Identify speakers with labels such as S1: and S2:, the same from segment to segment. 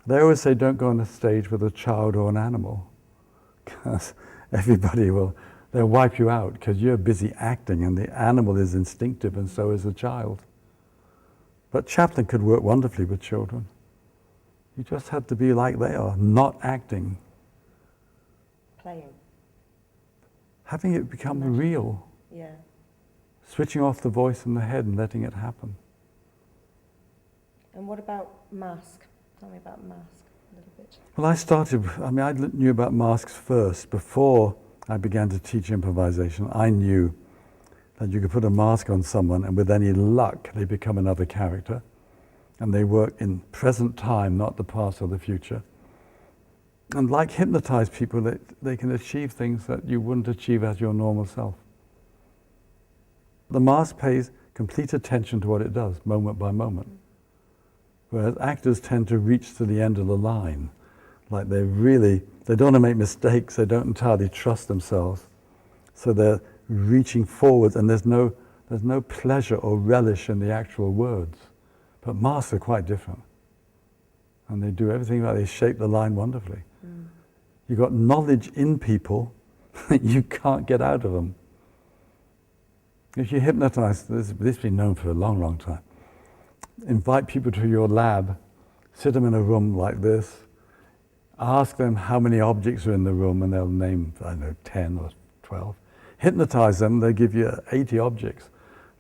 S1: They always say don't go on a stage with a child or an animal, because everybody will, they'll wipe you out because you're busy acting and the animal is instinctive and so is the child. But Chaplin could work wonderfully with children. You just had to be like they are, not acting.
S2: Playing.
S1: Having it become real.
S2: Yeah.
S1: Switching off the voice in the head and letting it happen.
S2: And what about mask? Tell me about mask a little bit.
S1: Well, I knew about masks first. Before I began to teach improvisation, I knew that you could put a mask on someone and with any luck, they become another character. And they work in present time, not the past or the future. And like hypnotized people, they can achieve things that you wouldn't achieve as your normal self. The mask pays complete attention to what it does, moment by moment. Whereas actors tend to reach to the end of the line. Like they don't want to make mistakes, they don't entirely trust themselves. So they're reaching forward and there's no pleasure or relish in the actual words. But masks are quite different. And they do everything right, they shape the line wonderfully. You've got knowledge in people that you can't get out of them. If you hypnotize, this has been known for a long, long time. Invite people to your lab, sit them in a room like this, ask them how many objects are in the room and they'll name, I don't know, 10 or 12. Hypnotize them, they give you 80 objects.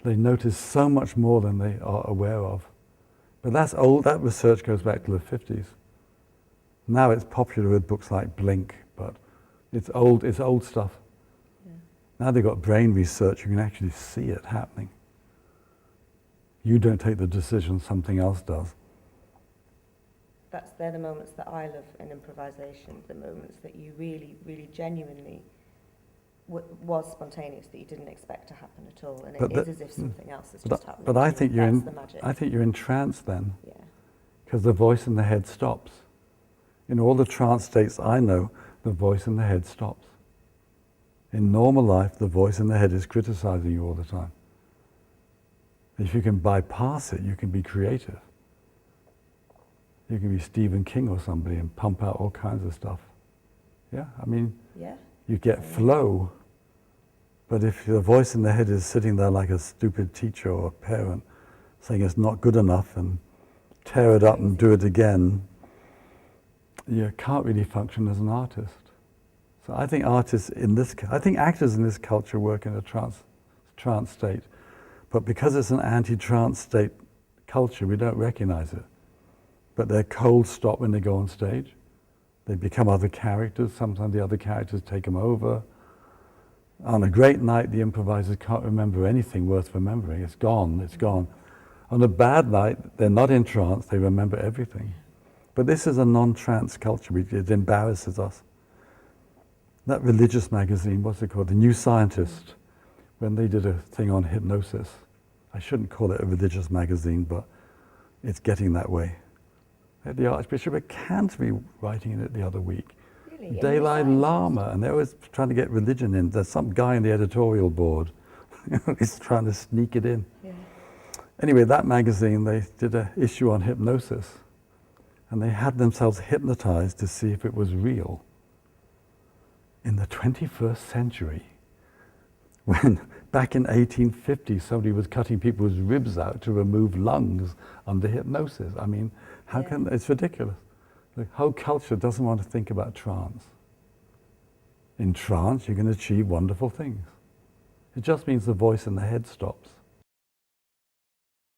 S1: They notice so much more than they are aware of. But that's old, that research goes back to the 50s. Now it's popular with books like Blink, but it's old stuff. Yeah. Now they've got brain research, you can actually see it happening. You don't take the decision, something else does.
S2: They're the moments that I love in improvisation, the moments that you really, really genuinely was spontaneous, that you didn't expect to happen at all, and it is as if something else has just happened.
S1: But I think you're in trance then, because the voice in the head stops. In all the trance states I know, the voice in the head stops. In normal life, the voice in the head is criticizing you all the time. If you can bypass it, you can be creative. You can be Stephen King or somebody and pump out all kinds of stuff. Yeah, I mean, you get flow. But if the voice in the head is sitting there like a stupid teacher or parent, saying it's not good enough and tear it up and do it again, you can't really function as an artist. So I think actors in this culture work in a trance state. But because it's an anti-trance state culture, we don't recognize it. But they're cold stop when they go on stage. They become other characters. Sometimes the other characters take them over. On a great night, the improvisers can't remember anything worth remembering. It's gone, it's gone. On a bad night, they're not in trance, they remember everything. But this is a non-trance culture. It embarrasses us. That religious magazine, what's it called? The New Scientist, when they did a thing on hypnosis. I shouldn't call it a religious magazine, but it's getting that way. The Archbishop of Canterbury writing in it the other week. Really? Dalai Lama, and they're always trying to get religion in. There's some guy in the editorial board who's trying to sneak it in. Yeah. Anyway, that magazine, they did an issue on hypnosis, and they had themselves hypnotized to see if it was real. In the 21st century, when back in 1850 somebody was cutting people's ribs out to remove lungs under hypnosis. I mean, it's ridiculous. The whole culture doesn't want to think about trance. In trance, you can achieve wonderful things. It just means the voice in the head stops.